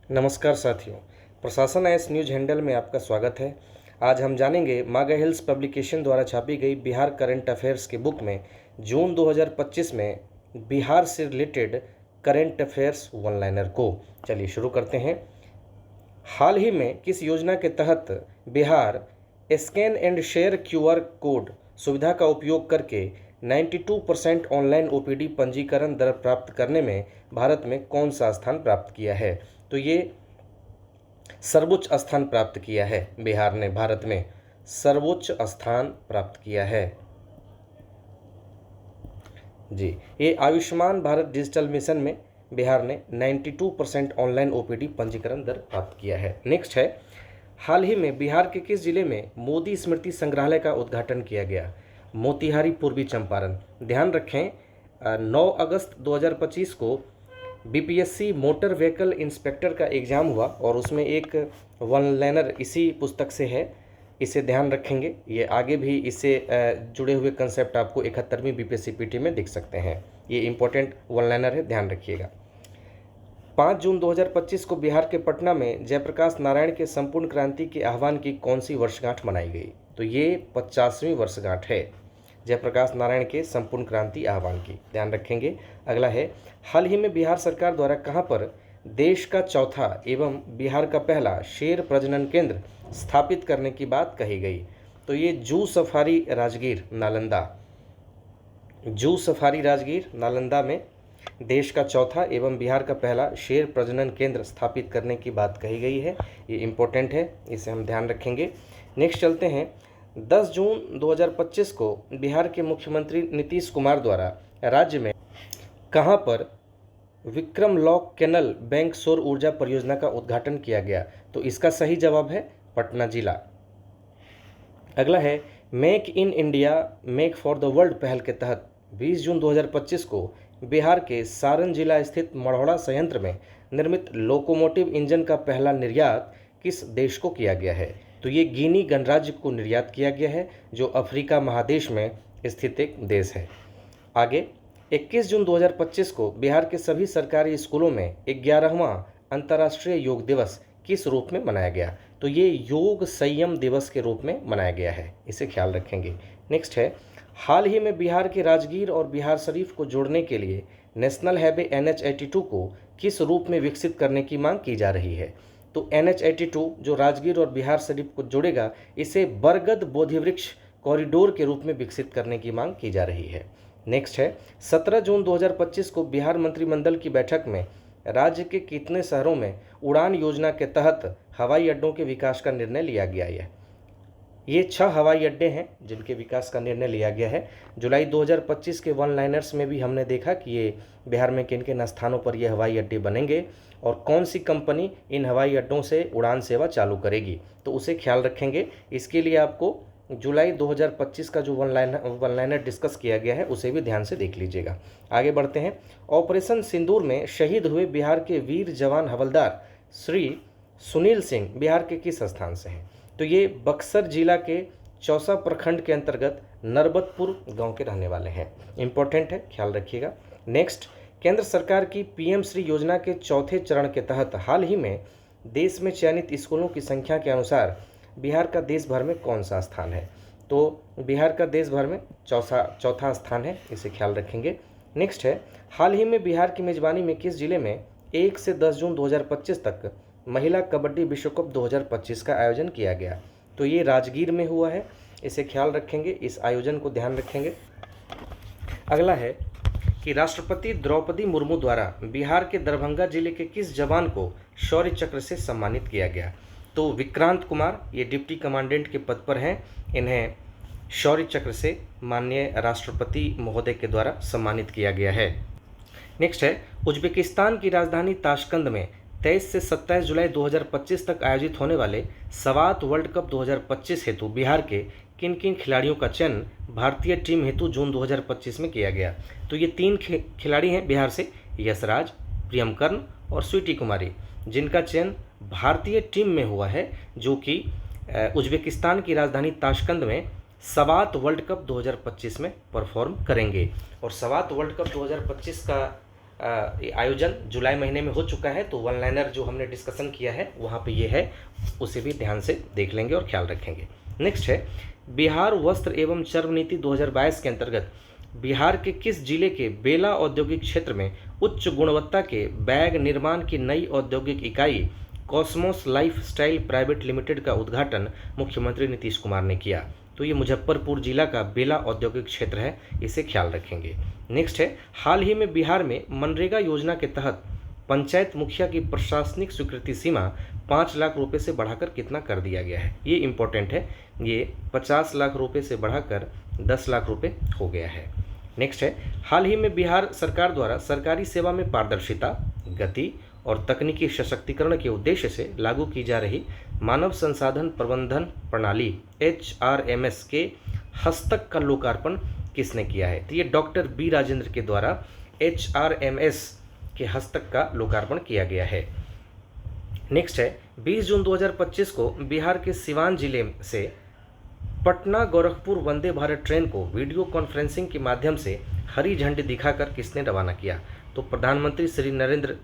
नमस्कार साथियों, प्रशासन एस न्यूज हैंडल में आपका स्वागत है। आज हम जानेंगे मागा हिल्स पब्लिकेशन द्वारा छापी गई बिहार करंट अफेयर्स की बुक में जून 2025 में बिहार से related current affairs one liner को। चलिए शुरू करते हैं। हाल ही में किस योजना के तहत Bihar scan and share QR code सुविधा का उपयोग करके 92% ऑनलाइन ओपीडी पंजीकरण दर प्राप्त करने में भारत में कौन सा स्थान प्राप्त किया है? तो ये सर्वोच्च स्थान प्राप्त किया है। बिहार ने भारत में सर्वोच्च स्थान प्राप्त किया है। जी, ये आयुष्मान भारत डिजिटल मिशन में बिहार ने 92% ऑनलाइन ओपीडी पंजीकरण दर प्राप्त किया है। नेक्स्ट है, हाल ही में बिहार के किस जिले में मोदी स्मृति संग्रहालय का उद्घाटन किया गया? मोतिहारी, पूर्वी चंपारण। ध्यान रखें, 9 अगस्त 2025 को बीपीएससी मोटर व्हीकल इंस्पेक्टर का एग्ज़ाम हुआ और उसमें एक वन लाइनर इसी पुस्तक से है। इसे ध्यान रखेंगे। ये आगे भी इससे जुड़े हुए कंसेप्ट आपको 71वीं बीपीएससी पीटी में दिख सकते हैं। ये इंपॉर्टेंट वन लाइनर है, ध्यान रखिएगा। 5 जून 2025 को बिहार के पटना में जयप्रकाश नारायण के संपूर्ण क्रांति के आह्वान की कौन सी वर्षगांठ मनाई गई? तो ये 50वीं वर्षगांठ है जयप्रकाश नारायण के संपूर्ण क्रांति आह्वान की, ध्यान रखेंगे। अगला है, हाल ही में बिहार सरकार द्वारा कहां पर देश का चौथा एवं बिहार का पहला शेर प्रजनन केंद्र स्थापित करने की बात कही गई? तो ये zoo safari Rajgir, Nalanda. Zoo safari Rajgir, Nalanda में देश का चौथा एवं बिहार का पहला शेर प्रजनन केंद्र स्थापित करने की बात कही गई है। ये इंपॉर्टेंट है, इसे हम ध्यान रखेंगे। नेक्स्ट चलते हैं। 10 जून 2025 को बिहार के मुख्यमंत्री नीतीश कुमार द्वारा राज्य में कहां पर विक्रम लॉक कैनल बैंक सौर ऊर्जा परियोजना का उद्घाटन किया गया? तो इसका सही जवाब है पटना जिला। अगला है, make in India make for the world पहल के तहत 20 जून 2025 को बिहार के सारण जिला स्थित मढ़ौरा संयंत्र में निर्मित लोकोमोटिव इंजन का पहला निर्यात किस देश को किया गया है? तो ये गिनी गणराज्य को निर्यात किया गया है, जो अफ्रीका महादेश में स्थित एक देश है। आगे, 21 जून 2025 को बिहार के सभी सरकारी स्कूलों में 11वां अंतर्राष्ट्रीय योग दिवस किस रूप में मनाया गया? तो ये योग संयम दिवस के रूप में मनाया गया है, इसे ख्याल रखेंगे। नेक्स्ट है, हाल ही में बिहार के राजगीर और बिहार शरीफ को जोड़ने के लिए नेशनल हाईवे NH82 को किस रूप में विकसित करने की मांग की जा रही है? तो NH82 जो राजगीर और बिहार शरीफ को जोड़ेगा, इसे बरगद बोधिवृक्ष कॉरिडोर के रूप में विकसित करने की मांग की जा रही है। नेक्स्ट है, 17 जून 2025 को बिहार मंत्रिमंडल की बैठक में राज्य के कितने शहरों में उड़ान योजना के तहत हवाई अड्डों के विकास का निर्णय लिया गया है? ये 6 हवाई अड्डे हैं जिनके विकास का निर्णय लिया गया है। जुलाई 2025 के वन लाइनर्स में भी हमने देखा कि ये बिहार में किन किन स्थानों पर ये हवाई अड्डे बनेंगे और कौन सी कंपनी इन हवाई अड्डों से उड़ान सेवा चालू करेगी, तो उसे ख्याल रखेंगे। इसके लिए आपको जुलाई 2025 का जो वन लाइनर डिस्कस किया गया है उसे भी ध्यान से देख लीजिएगा। आगे बढ़ते हैं। ऑपरेशन सिंदूर में शहीद हुए बिहार के वीर जवान हवलदार श्री सुनील सिंह बिहार के किस स्थान से हैं? तो ये बक्सर जिला के चौसा प्रखंड के अंतर्गत नरबतपुर गांव के रहने वाले हैं। इंपॉर्टेंट है, ख्याल रखिएगा। नेक्स्ट, केंद्र सरकार की PM श्री योजना के चौथे चरण के तहत हाल ही में देश में चयनित स्कूलों की संख्या के अनुसार बिहार का देश भर में कौन सा स्थान है? तो बिहार का देश भर में चौथा स्थान है, इसे ख्याल रखेंगे। नेक्स्ट है, हाल ही में बिहार की मेजबानी में किस जिले में 1 से 10 जून 2025 तक महिला कबड्डी विश्व कप 2025 का आयोजन किया गया? तो ये राजगीर में हुआ है, इसे ख्याल रखेंगे, इस आयोजन को ध्यान रखेंगे। अगला है कि राष्ट्रपति द्रौपदी मुर्मू द्वारा बिहार के दरभंगा जिले के किस जवान को शौर्य चक्र से सम्मानित किया गया? तो विक्रांत कुमार, ये डिप्टी कमांडेंट के पद पर हैं, इन्हें शौर्य चक्र से माननीय राष्ट्रपति महोदय के द्वारा सम्मानित किया गया है। नेक्स्ट है, उज्बेकिस्तान की राजधानी ताशकंद में 23 से 27 जुलाई 2025 तक आयोजित होने वाले सवात वर्ल्ड कप 2025 हेतु बिहार के किन किन खिलाड़ियों का चयन भारतीय टीम हेतु जून 2025 में किया गया? तो ये 3 खिलाड़ी हैं बिहार से, यशराज, प्रियम कर्ण और स्वीटी कुमारी, जिनका चयन भारतीय टीम में हुआ है, जो कि उज्बेकिस्तान की राजधानी ताशकंद में सवात वर्ल्ड कप 2025 में परफॉर्म करेंगे। और सवात वर्ल्ड कप 2025 का ये आयोजन जुलाई महीने में हो चुका है, तो वन लाइनर जो हमने डिस्कशन किया है वहाँ पे ये है, उसे भी ध्यान से देख लेंगे और ख्याल रखेंगे। नेक्स्ट है, बिहार वस्त्र एवं चर्म नीति 2022 के अंतर्गत बिहार के किस जिले के बेला औद्योगिक क्षेत्र में उच्च गुणवत्ता के बैग निर्माण की नई औद्योगिक इकाई Cosmos life style private limited का उद्घाटन मुख्यमंत्री नीतीश कुमार ने किया? तो ये मुजफ्फरपुर जिला का बेला औद्योगिक क्षेत्र है, इसे ख्याल रखेंगे। नेक्स्ट है, हाल ही में बिहार में मनरेगा योजना के तहत पंचायत मुखिया की प्रशासनिक स्वीकृति सीमा 5 लाख रुपए से बढ़ाकर कितना कर दिया गया है? ये इंपॉर्टेंट है, ये 50 लाख रुपए से बढ़ाकर 10 लाख रुपए हो गया है। नेक्स्ट है, हाल ही में बिहार सरकार द्वारा सरकारी सेवा में पारदर्शिता, गति और तकनीकी सशक्तिकरण के उद्देश्य से लागू की जा रही मानव संसाधन प्रबंधन प्रणाली HRMS के हस्तक का लोकार्पण किसने किया है? तो ये डॉक्टर बी राजेंद्र के द्वारा HRMS के हस्तक का लोकार्पण किया गया है। नेक्स्ट है, 20 जून 2025 को बिहार के सिवान जिले से पटना गोरखपुर वंदे भारत ट्रेन को वीडियो कॉन्फ्रेंसिंग के माध्यम से हरी झंडी दिखाकर किसने रवाना किया? तो प्रधानमंत्री श्री नरेंद्र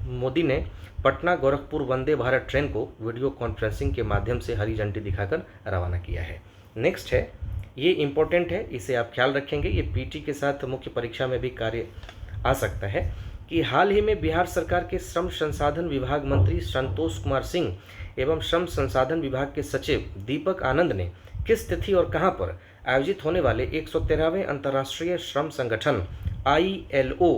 मोदी ने पटना गोरखपुर वंदे भारत ट्रेन को वीडियो कॉन्फ्रेंसिंग के माध्यम से हरी झंडी दिखाकर रवाना किया है। नेक्स्ट है, ये इंपॉर्टेंट है, इसे आप ख्याल रखेंगे, ये पीटी के साथ मुख्य परीक्षा में भी कार्य आ सकता है कि हाल ही में बिहार सरकार के श्रम संसाधन विभाग मंत्री संतोष कुमार सिंह एवं श्रम संसाधन विभाग के सचिव दीपक आनंद ने किस तिथि और कहां पर आयोजित होने वाले 113वें अंतर्राष्ट्रीय श्रम संगठन ILO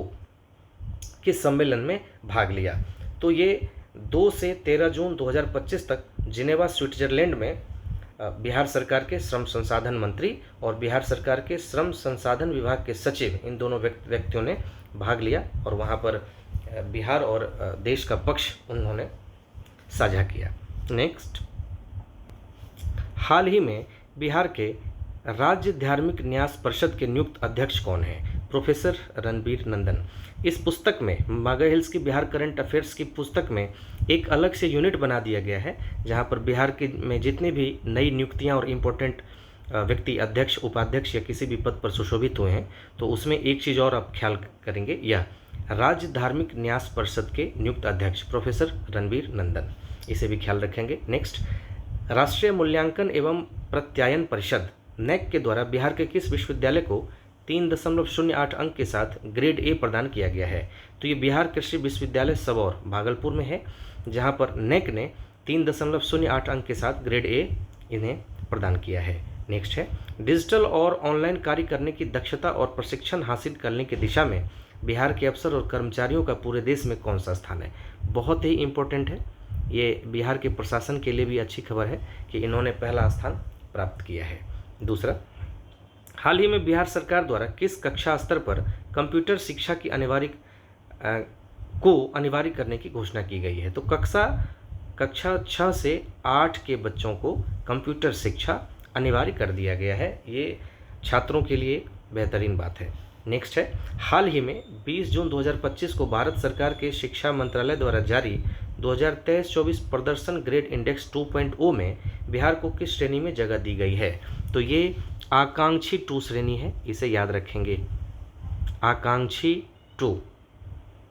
के सम्मेलन में भाग लिया? तो ये 2 से 13 जून 2025 तक जिनेवा स्विट्जरलैंड में बिहार सरकार के श्रम संसाधन मंत्री और बिहार सरकार के श्रम संसाधन विभाग के सचिव, इन दोनों व्यक्तियों ने भाग लिया और वहाँ पर बिहार और देश का पक्ष उन्होंने साझा किया। नेक्स्ट, हाल ही में बिहार के राज्य धार्मिक न्यास परिषद के नियुक्त अध्यक्ष कौन हैं? प्रोफेसर रणबीर नंदन। इस पुस्तक में मागा हिल्स की बिहार करंट अफेयर्स की पुस्तक में एक अलग से यूनिट बना दिया गया है, जहां पर बिहार के में जितनी भी नई नियुक्तियां और इम्पोर्टेंट व्यक्ति अध्यक्ष, उपाध्यक्ष या किसी भी पद पर सुशोभित हुए हैं, तो उसमें एक चीज़ और आप ख्याल करेंगे, यह राज्य धार्मिक न्यास परिषद के नियुक्त अध्यक्ष प्रोफेसर रणबीर नंदन, इसे भी ख्याल रखेंगे। नेक्स्ट, राष्ट्रीय मूल्यांकन एवं प्रत्यायन परिषद NAAC के द्वारा बिहार के किस विश्वविद्यालय को 3.08 अंक के साथ ग्रेड A प्रदान किया गया है? तो ये बिहार कृषि विश्वविद्यालय सबौर भागलपुर में है, जहां पर NAAC ने 3.08 अंक के साथ ग्रेड A इन्हें प्रदान किया है। नेक्स्ट है, डिजिटल और ऑनलाइन कार्य करने की दक्षता और प्रशिक्षण हासिल करने की दिशा में बिहार के अफसर और कर्मचारियों का पूरे देश में कौन सा स्थान है? बहुत ही इम्पोर्टेंट है, ये बिहार के प्रशासन के लिए भी अच्छी खबर है कि इन्होंने पहला स्थान प्राप्त किया है। दूसरा, हाल ही में बिहार सरकार द्वारा किस कक्षा स्तर पर कंप्यूटर शिक्षा की अनिवार्य करने की घोषणा की गई है? तो कक्षा 6 से 8 के बच्चों को कंप्यूटर शिक्षा अनिवार्य कर दिया गया है, ये छात्रों के लिए बेहतरीन बात है। नेक्स्ट है, हाल ही में 20 जून 2025 को भारत सरकार के शिक्षा मंत्रालय द्वारा जारी 2023-24 प्रदर्शन ग्रेड इंडेक्स 2.0 में बिहार को किस श्रेणी में जगह दी गई है? तो ये आकांक्षी 2 श्रेणी है, इसे याद रखेंगे। आकांक्षी 2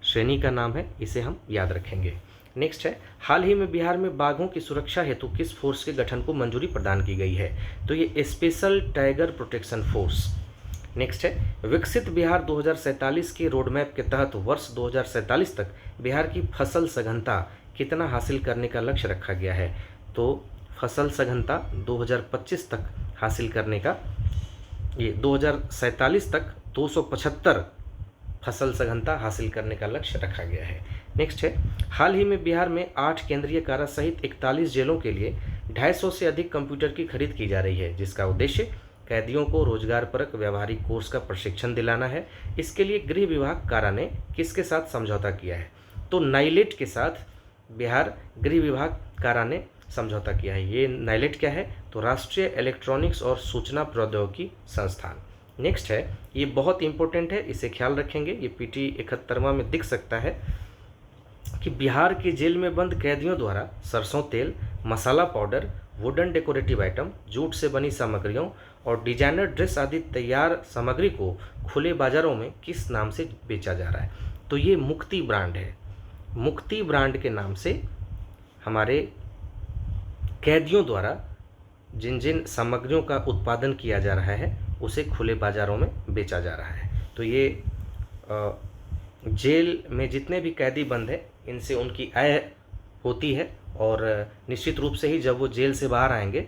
श्रेणी का नाम है, इसे हम याद रखेंगे। नेक्स्ट है, हाल ही में बिहार में बाघों की सुरक्षा हेतु किस फोर्स के गठन को मंजूरी प्रदान की गई है? तो ये special tiger protection force. Next है, विकसित बिहार 2047 के रोड मैप के तहत वर्ष 2047 तक बिहार की फसल सघनता कितना हासिल करने का लक्ष्य रखा गया है? तो फसल सघनता 2025 तक हासिल करने का, ये 2047 तक 275 फसल सघनता हासिल करने का लक्ष्य रखा गया है। नेक्स्ट है, हाल ही में बिहार में 8 केंद्रीय कारा सहित 41 जेलों के लिए 250 से अधिक कंप्यूटर की खरीद की जा रही है, जिसका उद्देश्य कैदियों को रोजगारपरक व्यावहारिक कोर्स का प्रशिक्षण दिलाना है। इसके लिए गृह विभाग कारा ने किसके साथ समझौता किया है? तो नाइलेट के साथ बिहार गृह विभाग कारा ने समझौता किया है। ये नाइलेट क्या है? तो राष्ट्रीय इलेक्ट्रॉनिक्स और सूचना प्रौद्योगिकी संस्थान। नेक्स्ट है, ये बहुत इंपॉर्टेंट है, इसे ख्याल रखेंगे, ये PT 71वां में दिख सकता है कि बिहार के जेल में बंद कैदियों द्वारा सरसों तेल, masala powder, wooden decorative item, jute से बनी सामग्रियों और डिजाइनर ड्रेस आदि तैयार सामग्री को खुले बाजारों में किस नाम से बेचा जा रहा है? तो ये मुक्ति ब्रांड है। मुक्ति ब्रांड के नाम से हमारे कैदियों द्वारा जिन जिन सामग्रियों का उत्पादन किया जा रहा है उसे खुले बाज़ारों में बेचा जा रहा है। तो ये जेल में जितने भी कैदी बंद हैं इनसे उनकी आय होती है और निश्चित रूप से ही जब वो जेल से बाहर आएंगे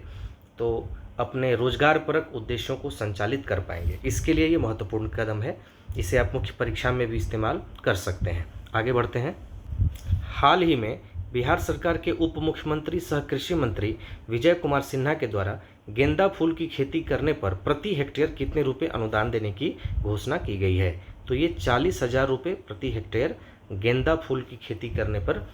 तो अपने रोजगारपरक उद्देश्यों को संचालित कर पाएंगे। इसके लिए ये महत्वपूर्ण कदम है। इसे आप मुख्य परीक्षा में भी इस्तेमाल कर सकते हैं। आगे बढ़ते हैं। हाल ही में बिहार सरकार के उप मुख्यमंत्री सह कृषि मंत्री विजय कुमार सिन्हा के द्वारा गेंदा फूल की खेती करने पर प्रति हेक्टेयर कितने रुपए अनुदान देने की घोषणा की गई है? तो ये 40,000 रुपये प्रति हेक्टेयर गेंदा फूल की खेती करने पर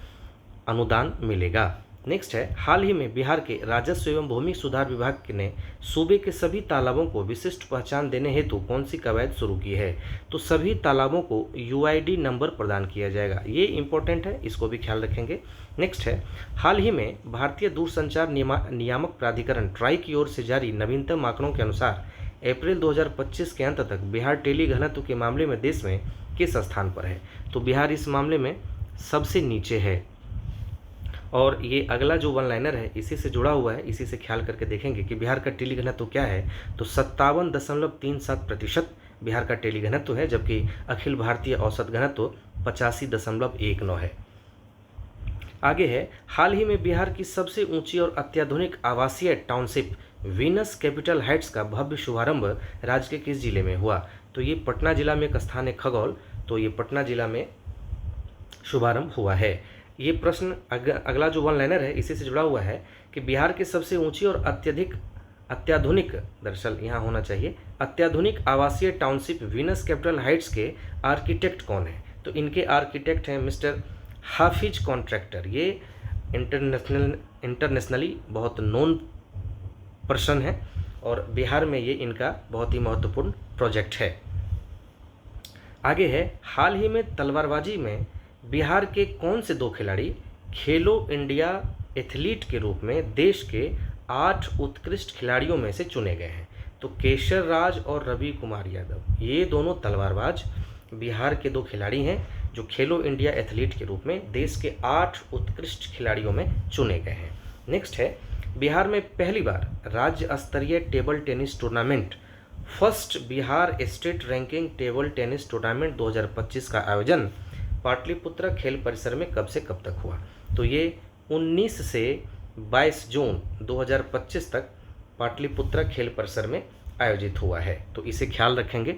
अनुदान मिलेगा। नेक्स्ट है, हाल ही में बिहार के राजस्व एवं भूमि सुधार विभाग ने सूबे के सभी तालाबों को विशिष्ट पहचान देने हेतु कौन सी कवायद शुरू की है? तो सभी तालाबों को UID नंबर प्रदान किया जाएगा। ये इंपॉर्टेंट है, इसको भी ख्याल रखेंगे। नेक्स्ट है, हाल ही में भारतीय दूरसंचार नियामक प्राधिकरण ट्राई की ओर से जारी नवीनतम आंकड़ों के अनुसार अप्रैल 2025 के अंत तक बिहार टेली घनत्व के मामले में देश में किस स्थान पर है? तो बिहार इस मामले में सबसे नीचे है। और ये अगला जो वन लाइनर है इसी से जुड़ा हुआ है, इसी से ख्याल करके देखेंगे कि बिहार का टेली घनत्व क्या है। तो 57.37% बिहार का टेली घनत्व है, जबकि अखिल भारतीय औसत घनत्व 85.19 है। आगे है, हाल ही में बिहार की सबसे ऊंची और अत्याधुनिक आवासीय टाउनशिप वीनस कैपिटल हाइट्स का भव्य शुभारंभ राज्य के किस जिले में हुआ? तो ये पटना जिला में एक स्थान है खगौल, तो ये पटना जिला में शुभारंभ हुआ है। ये प्रश्न अगला जो वन लाइनर है इसी से जुड़ा हुआ है कि बिहार की सबसे ऊंची और अत्याधुनिक दरअसल यहाँ होना चाहिए अत्याधुनिक आवासीय टाउनशिप वीनस कैपिटल हाइट्स के आर्किटेक्ट कौन है? तो इनके आर्किटेक्ट हैं मिस्टर हाफिज कॉन्ट्रैक्टर। ये इंटरनेशनली बहुत नोन पर्सन है और बिहार में ये इनका बहुत ही महत्वपूर्ण प्रोजेक्ट है। आगे है, हाल ही में तलवारबाजी में बिहार के कौन से 2 खिलाड़ी खेलो इंडिया एथलीट के रूप में देश के 8 उत्कृष्ट खिलाड़ियों में से चुने गए हैं? तो केशर राज और रवि कुमार यादव, ये दोनों तलवारबाज बिहार के 2 खिलाड़ी हैं जो खेलो इंडिया एथलीट के रूप में देश के 8 उत्कृष्ट खिलाड़ियों में चुने गए हैं। नेक्स्ट है, बिहार में पहली बार राज्य स्तरीय table tennis tournament first Bihar state ranking table tennis tournament 2025 का आयोजन पाटलिपुत्र खेल परिसर में कब से कब तक हुआ? तो ये 19 से 22 जून 2025 तक पाटलिपुत्र खेल परिसर में आयोजित हुआ है, तो इसे ख्याल रखेंगे।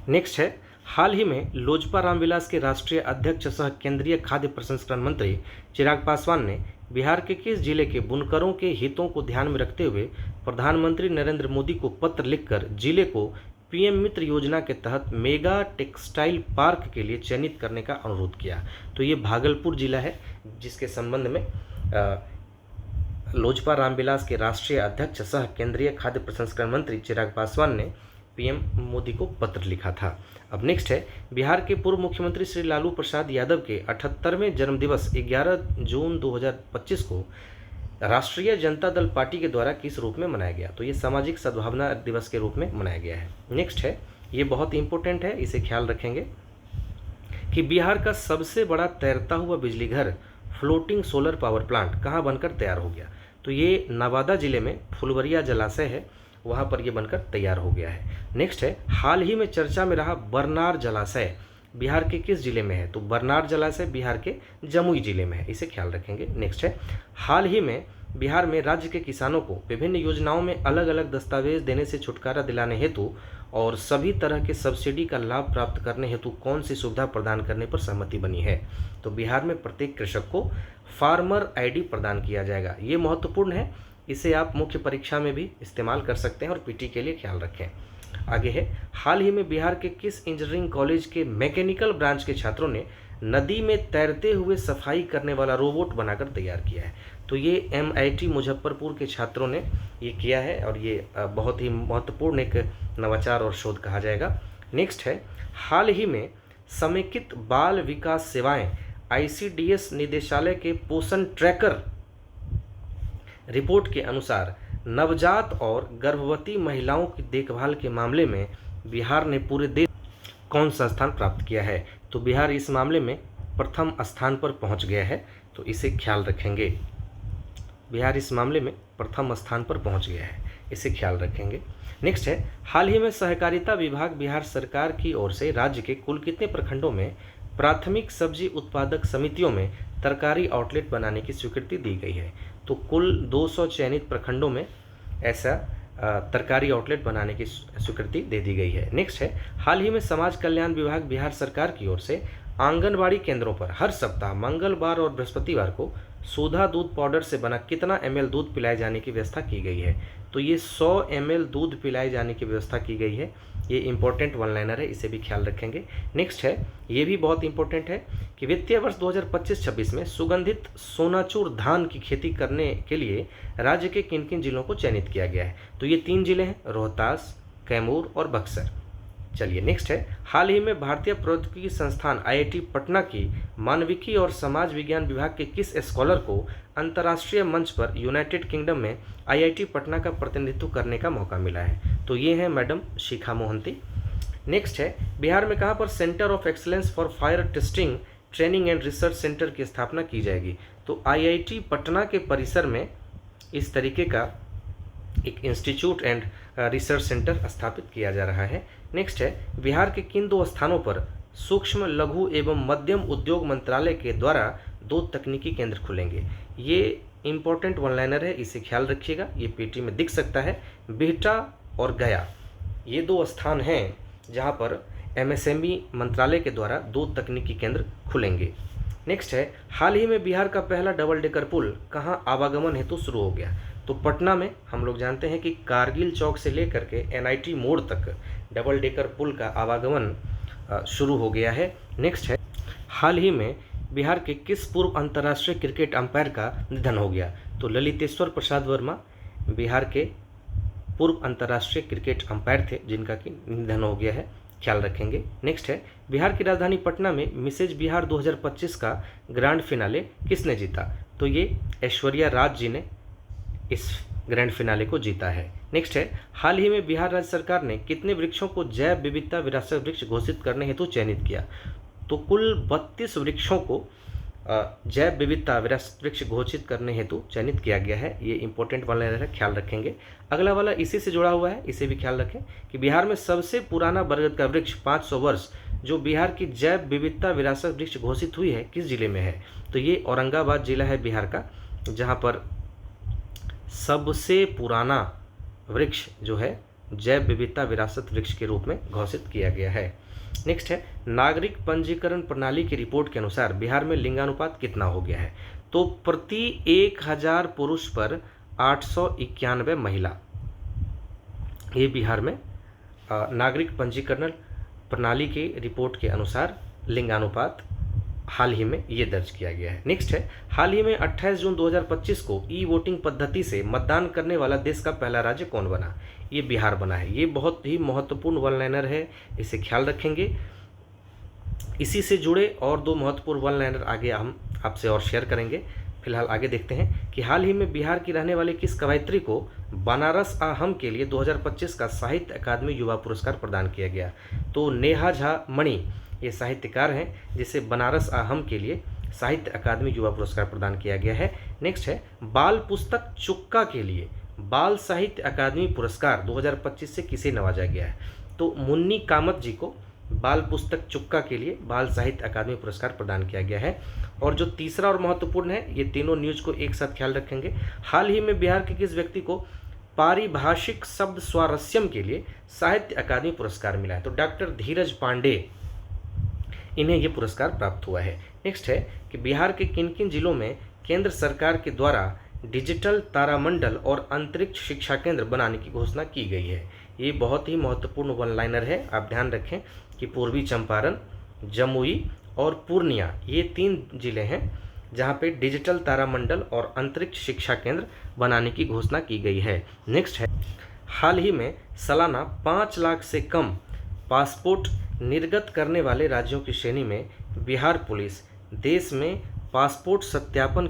नेक्स्ट है, हाल ही में लोजपा रामविलास के राष्ट्रीय अध्यक्ष सह केंद्रीय खाद्य प्रसंस्करण मंत्री चिराग पासवान ने बिहार के किस जिले के बुनकरों के हितों को ध्यान में रखते हुए प्रधानमंत्री नरेंद्र मोदी को पत्र लिखकर जिले को PM मित्र योजना के तहत मेगा टेक्सटाइल पार्क के लिए चयनित करने का अनुरोध किया? तो ये भागलपुर जिला है जिसके संबंध में लोजपा रामविलास के राष्ट्रीय अध्यक्ष सह केंद्रीय खाद्य प्रसंस्करण मंत्री चिराग पासवान ने PM मोदी को पत्र लिखा था। अब नेक्स्ट है, बिहार के पूर्व मुख्यमंत्री श्री लालू प्रसाद यादव के 78वें जन्मदिवस 11 जून 2025 को राष्ट्रीय जनता दल पार्टी के द्वारा किस रूप में मनाया गया? तो ये सामाजिक सद्भावना दिवस के रूप में मनाया गया है। नेक्स्ट है, ये बहुत इंपॉर्टेंट है, इसे ख्याल रखेंगे कि बिहार का सबसे बड़ा तैरता हुआ बिजली घर फ्लोटिंग सोलर पावर प्लांट कहाँ बनकर तैयार हो गया? तो ये नवादा जिले में फुलवरिया जलाशय है, वहाँ पर ये बनकर तैयार हो गया है। नेक्स्ट है, हाल ही में चर्चा में रहा बरनार जलाशय बिहार के किस जिले में है? तो बरनार जलाशय बिहार के जमुई जिले में है, इसे ख्याल रखेंगे। नेक्स्ट है, हाल ही में बिहार में राज्य के किसानों को विभिन्न योजनाओं में अलग अलग दस्तावेज देने से छुटकारा दिलाने हेतु और सभी तरह के सब्सिडी का लाभ प्राप्त करने हेतु कौन सी सुविधा प्रदान करने पर सहमति बनी है? तो बिहार में प्रत्येक कृषक को फार्मर ID प्रदान किया जाएगा। ये महत्वपूर्ण है, इसे आप मुख्य परीक्षा में भी इस्तेमाल कर सकते हैं और PT के लिए ख्याल रखें। आगे है, हाल ही में बिहार के किस इंजीनियरिंग कॉलेज के मैकेनिकल ब्रांच के छात्रों ने नदी में तैरते हुए सफाई करने वाला रोबोट बनाकर तैयार किया है? तो ये MIT मुजफ्फरपुर के छात्रों ने ये किया है और ये बहुत ही महत्वपूर्ण एक नवाचार और शोध कहा जाएगा। नेक्स्ट है, हाल ही में समेकित बाल विकास सेवाएं ICDS निदेशालय के पोषण ट्रैकर रिपोर्ट के अनुसार नवजात और गर्भवती महिलाओं की देखभाल के मामले में बिहार ने पूरे देश कौन सा स्थान प्राप्त किया है? तो बिहार इस मामले में प्रथम स्थान पर पहुंच गया है, तो इसे ख्याल रखेंगे। बिहार इस मामले में प्रथम स्थान पर पहुंच गया है, इसे ख्याल रखेंगे। नेक्स्ट है, हाल ही में सहकारिता विभाग बिहार सरकार की ओर से राज्य के कुल कितने प्रखंडों में प्राथमिक सब्जी उत्पादक समितियों में तरकारी आउटलेट बनाने की स्वीकृति दी गई है? तो कुल 200 चयनित प्रखंडों में ऐसा तरकारी आउटलेट बनाने की स्वीकृति दे दी गई है। नेक्स्ट है, हाल ही में समाज कल्याण विभाग बिहार सरकार की ओर से आंगनबाड़ी केंद्रों पर हर सप्ताह मंगलवार और बृहस्पतिवार को सोधा दूध पाउडर से बना कितना ml दूध पिलाए जाने की व्यवस्था की गई है? तो ये 100 ml दूध पिलाए जाने की व्यवस्था की गई है। ये इंपॉर्टेंट वन लाइनर है, इसे भी ख्याल रखेंगे। नेक्स्ट है, ये भी बहुत इंपॉर्टेंट है कि वित्तीय वर्ष 2025-26 में सुगंधित सोनाचूर धान की खेती करने के लिए राज्य के किन किन जिलों को चयनित किया गया है? तो ये 3 जिले हैं, रोहतास, कैमूर और बक्सर। चलिए नेक्स्ट है, हाल ही में भारतीय प्रौद्योगिकी संस्थान IIT पटना की मानविकी और समाज विज्ञान विभाग के किस स्कॉलर को अंतर्राष्ट्रीय मंच पर यूनाइटेड किंगडम में IIT पटना का प्रतिनिधित्व करने का मौका मिला है? तो ये है मैडम शिखा मोहंती। नेक्स्ट है, बिहार में कहाँ पर centre of excellence for fire testing training and research centre की स्थापना की जाएगी? तो IIT पटना के परिसर में इस तरीके का एक इंस्टीट्यूट एंड रिसर्च सेंटर स्थापित किया जा रहा है। नेक्स्ट है, बिहार के किन 2 स्थानों पर सूक्ष्म लघु एवं मध्यम उद्योग मंत्रालय के द्वारा 2 तकनीकी केंद्र खुलेंगे? ये इंपॉर्टेंट वन लाइनर है, इसे ख्याल रखिएगा, ये पेटी में दिख सकता है। बिहटा और गया ये 2 स्थान हैं जहां पर MSME मंत्रालय के द्वारा 2 तकनीकी केंद्र खुलेंगे। नेक्स्ट है, हाल ही में बिहार का पहला डबल डेकर पुल कहाँ आवागमन हेतु शुरू हो गया? तो पटना में हम लोग जानते हैं कि कारगिल चौक से लेकर के NIT मोड़ तक डबल डेकर पुल का आवागमन शुरू हो गया है। नेक्स्ट है, हाल ही में बिहार के किस पूर्व अंतर्राष्ट्रीय क्रिकेट अंपायर का निधन हो गया? तो ललितेश्वर प्रसाद वर्मा बिहार के पूर्व अंतर्राष्ट्रीय क्रिकेट अंपायर थे जिनका कि निधन हो गया है, ख्याल रखेंगे। नेक्स्ट है, बिहार की राजधानी पटना में मिसेज बिहार 2025 का ग्रैंड फिनाले किसने जीता? तो ये ऐश्वर्या राज जी ने इस ग्रैंड फिनाले को जीता है। नेक्स्ट है, हाल ही में बिहार राज्य सरकार ने कितने वृक्षों को जैव विविधता विरासत वृक्ष घोषित करने हेतु चयनित किया? तो कुल 32 वृक्षों को जैव विविधता विरासत वृक्ष घोषित करने हेतु चयनित किया गया है। ये इंपॉर्टेंट वाला है, ख्याल रखेंगे। अगला वाला इसी से जुड़ा हुआ है, इसे भी ख्याल रखें कि बिहार में सबसे पुराना बरगद का वृक्ष 500 वर्ष जो बिहार की जैव विविधता विरासत वृक्ष घोषित हुई है किस जिले में है? तो ये औरंगाबाद जिला है बिहार का, जहाँ पर सबसे पुराना वृक्ष जो है जैव विविधता विरासत वृक्ष के रूप में घोषित किया गया है। नेक्स्ट है, नागरिक पंजीकरण प्रणाली की रिपोर्ट के अनुसार बिहार में लिंगानुपात कितना हो गया है? तो प्रति 1000 पुरुष पर 891 महिला। ये बिहार में नागरिक पंजीकरण प्रणाली की रिपोर्ट के अनुसार लिंगानुपात हाल ही में ये दर्ज किया गया है। नेक्स्ट है, हाल ही में 28 जून 2025 को वोटिंग पद्धति से मतदान करने वाला देश का पहला राज्य कौन बना? ये बिहार बना है। ये बहुत ही महत्वपूर्ण वन लाइनर है, इसे ख्याल रखेंगे। इसी से जुड़े और 2 महत्वपूर्ण वन लाइनर आगे हम आपसे और शेयर करेंगे। फिलहाल आगे देखते हैं कि हाल ही में बिहार की रहने वाली किस कवयित्री को बनारस आ हम के लिए 2025 का साहित्य अकादमी युवा पुरस्कार प्रदान किया गया? तो नेहा झा मणि ये साहित्यकार हैं जिसे बनारस आ हम के लिए साहित्य अकादमी युवा पुरस्कार प्रदान किया गया है। नेक्स्ट है, बाल पुस्तक चुक्का के लिए बाल साहित्य अकादमी पुरस्कार 2025 से किसे नवाजा गया है? तो मुन्नी कामत जी को बाल पुस्तक चुक्का के लिए बाल साहित्य अकादमी पुरस्कार प्रदान किया गया है। और जो तीसरा और महत्वपूर्ण है, ये तीनों न्यूज को एक साथ ख्याल रखेंगे। हाल ही में बिहार के किस व्यक्ति को पारिभाषिक शब्द स्वारस्यम के लिए साहित्य अकादमी पुरस्कार मिला है? तो डॉक्टर धीरज पांडे, इन्हें ये पुरस्कार प्राप्त हुआ है। नेक्स्ट है कि बिहार के किन किन जिलों में केंद्र सरकार के द्वारा डिजिटल तारामंडल और अंतरिक्ष शिक्षा केंद्र बनाने की घोषणा की गई है? ये बहुत ही महत्वपूर्ण वन लाइनर है, आप ध्यान रखें कि पूर्वी चंपारण, जमुई और पूर्णिया ये 3 जिले हैं जहाँ पे डिजिटल तारामंडल और अंतरिक्ष शिक्षा केंद्र बनाने की घोषणा की गई है। नेक्स्ट है, हाल ही में सालाना 5 लाख से कम पासपोर्ट निर्गत करने वाले राज्यों की श्रेणी में बिहार पुलिस देश में पासपोर्ट सत्यापन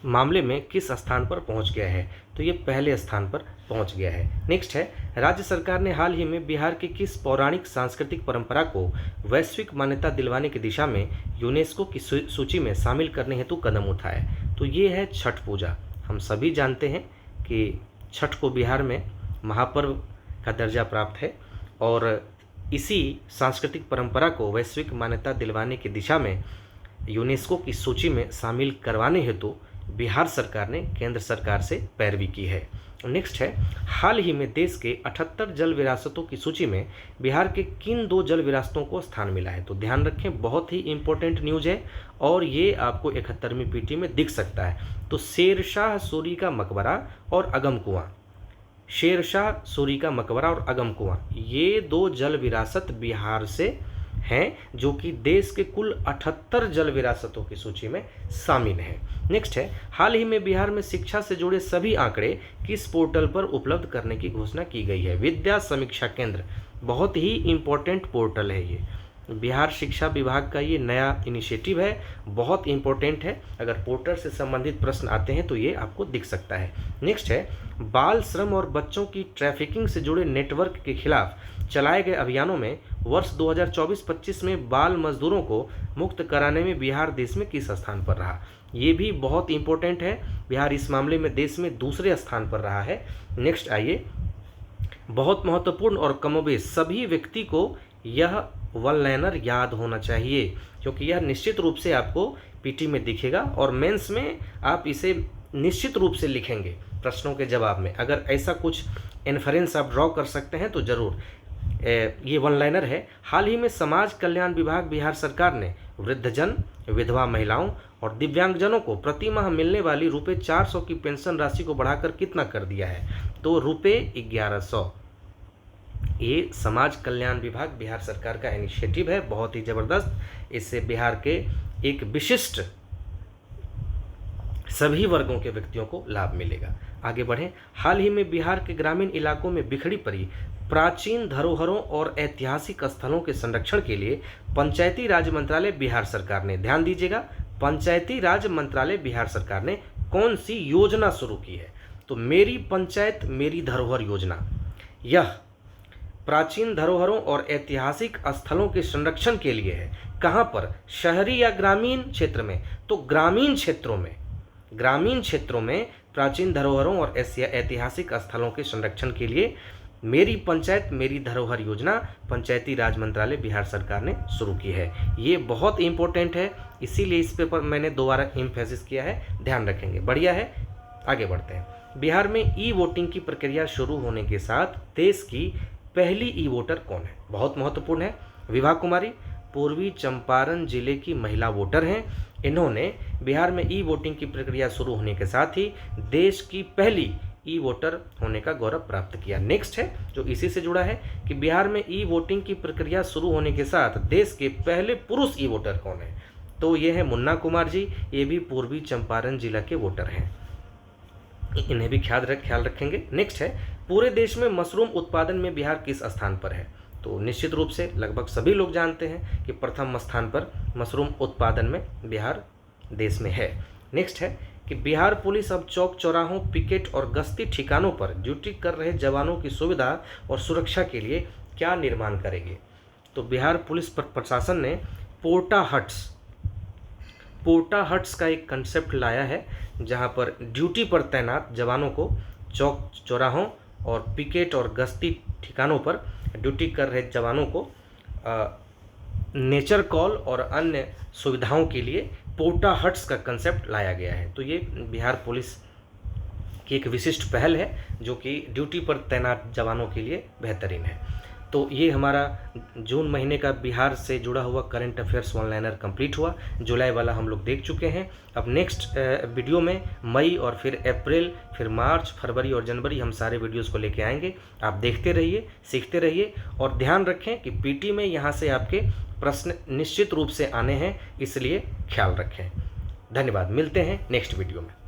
मामले में किस स्थान पर पहुंच गया है? तो ये पहले स्थान पर पहुंच गया है। नेक्स्ट है, राज्य सरकार ने हाल ही में बिहार की किस पौराणिक सांस्कृतिक परंपरा को वैश्विक मान्यता दिलवाने की दिशा में यूनेस्को की सूची में शामिल करने हेतु कदम उठाए? तो ये है छठ पूजा। हम सभी जानते हैं कि छठ को बिहार में महापर्व का दर्जा प्राप्त है और इसी सांस्कृतिक परंपरा को वैश्विक मान्यता दिलवाने की दिशा में यूनेस्को की सूची में शामिल करवाने हेतु बिहार सरकार ने केंद्र सरकार से पैरवी की है। नेक्स्ट है, हाल ही में देश के 78 जल विरासतों की सूची में बिहार के किन 2 जल विरासतों को स्थान मिला है? तो ध्यान रखें, बहुत ही इंपॉर्टेंट न्यूज़ है और ये आपको 71वीं पीटी में दिख सकता है। तो शेरशाह सूरी का मकबरा और अगम कुआं, शेरशाह सूरी का मकबरा और अगम कुआं, ये 2 जल विरासत बिहार से हैं जो कि देश के कुल 78 जल विरासतों की सूची में शामिल हैं। नेक्स्ट है, हाल ही में बिहार में शिक्षा से जुड़े सभी आंकड़े किस पोर्टल पर उपलब्ध करने की घोषणा की गई है? विद्या समीक्षा केंद्र, बहुत ही इंपॉर्टेंट पोर्टल है ये। बिहार शिक्षा विभाग का ये नया इनिशिएटिव है, बहुत इंपॉर्टेंट है। अगर पोर्टल से संबंधित प्रश्न आते हैं तो ये आपको दिख सकता है। नेक्स्ट है, बाल श्रम और बच्चों की ट्रैफिकिंग से जुड़े नेटवर्क के खिलाफ चलाए गए अभियानों में वर्ष 2024-25 में बाल मजदूरों को मुक्त कराने में बिहार देश में किस स्थान पर रहा? ये भी बहुत इंपॉर्टेंट है। बिहार इस मामले में देश में दूसरे स्थान पर रहा है। नेक्स्ट आइए, बहुत महत्वपूर्ण और कमोबेश सभी व्यक्ति को यह वन लाइनर याद होना चाहिए क्योंकि यह निश्चित रूप से आपको पीटी में दिखेगा और मेंस में आप इसे निश्चित रूप से लिखेंगे प्रश्नों के जवाब में। अगर ऐसा कुछ इन्फरेंस आप ड्रॉ कर सकते हैं तो ज़रूर ये वन लाइनर है। हाल ही में समाज कल्याण विभाग बिहार सरकार ने वृद्धजन, विधवा महिलाओं और दिव्यांगजनों को प्रति माह मिलने वाली रुपये 400 की पेंशन राशि को बढ़ाकर कितना कर दिया है? तो रुपये 1100। ये समाज कल्याण विभाग बिहार सरकार का इनिशिएटिव है, बहुत ही ज़बरदस्त। इससे बिहार के एक विशिष्ट सभी वर्गों के व्यक्तियों को लाभ मिलेगा। आगे बढ़ें, हाल ही में बिहार के ग्रामीण इलाकों में बिखरी पड़ी प्राचीन धरोहरों और ऐतिहासिक स्थलों के संरक्षण के लिए पंचायती राज मंत्रालय बिहार सरकार ने, ध्यान दीजिएगा, पंचायती राज मंत्रालय बिहार सरकार ने कौन सी योजना शुरू की है? तो मेरी पंचायत मेरी धरोहर योजना। यह प्राचीन धरोहरों और ऐतिहासिक स्थलों के संरक्षण के लिए है। कहाँ पर? शहरी या ग्रामीण क्षेत्र में? तो ग्रामीण क्षेत्रों में प्राचीन धरोहरों और ऐतिहासिक स्थलों के संरक्षण के लिए मेरी पंचायत मेरी धरोहर योजना पंचायती राज मंत्रालय बिहार सरकार ने शुरू की है। ये बहुत इंपॉर्टेंट है, इसीलिए इस पेपर मैंने दोबारा एम्फेसिस किया है, ध्यान रखेंगे। बढ़िया है, आगे बढ़ते हैं। बिहार में ई वोटिंग की प्रक्रिया शुरू होने के साथ देश की पहली ई वोटर कौन है? बहुत महत्वपूर्ण है। विभा कुमारी पूर्वी चंपारण जिले की महिला वोटर हैं। इन्होंने बिहार में ई वोटिंग की प्रक्रिया शुरू होने के साथ ही देश की पहली ई वोटर होने का गौरव प्राप्त किया। नेक्स्ट है जो इसी से जुड़ा है कि बिहार में ई वोटिंग की प्रक्रिया शुरू होने के साथ देश के पहले पुरुष ई वोटर कौन है? तो ये है मुन्ना कुमार जी, ये भी पूर्वी चंपारण जिला के वोटर हैं, इन्हें भी ख्याल रखेंगे। नेक्स्ट है, पूरे देश में मशरूम उत्पादन में बिहार किस स्थान पर है? तो निश्चित रूप से लगभग सभी लोग जानते हैं कि प्रथम स्थान पर मशरूम उत्पादन में बिहार देश में है। नेक्स्ट है कि बिहार पुलिस अब चौक चौराहों, पिकेट और गश्ती ठिकानों पर ड्यूटी कर रहे जवानों की सुविधा और सुरक्षा के लिए क्या निर्माण करेगी? तो बिहार पुलिस प्रशासन ने पोर्टा हट्स का एक कंसेप्ट लाया है जहां पर ड्यूटी पर तैनात जवानों को चौक चौराहों और पिकेट और गश्ती ठिकानों पर ड्यूटी कर रहे जवानों को नेचर कॉल और अन्य सुविधाओं के लिए पोर्टा हट्स का कंसेप्ट लाया गया है। तो ये बिहार पुलिस की एक विशिष्ट पहल है जो कि ड्यूटी पर तैनात जवानों के लिए बेहतरीन है। तो ये हमारा जून महीने का बिहार से जुड़ा हुआ current affairs one liner complete हुआ। जुलाई वाला हम लोग देख चुके हैं। अब नेक्स्ट वीडियो में मई और फिर अप्रैल, फिर मार्च, फरवरी और जनवरी हम सारे वीडियोस को लेके आएंगे। आप देखते रहिए, सीखते रहिए और ध्यान रखें कि पीटी में यहाँ से आपके प्रश्न निश्चित रूप से आने हैं, इसलिए ख्याल रखें। धन्यवाद, मिलते हैं नेक्स्ट वीडियो में।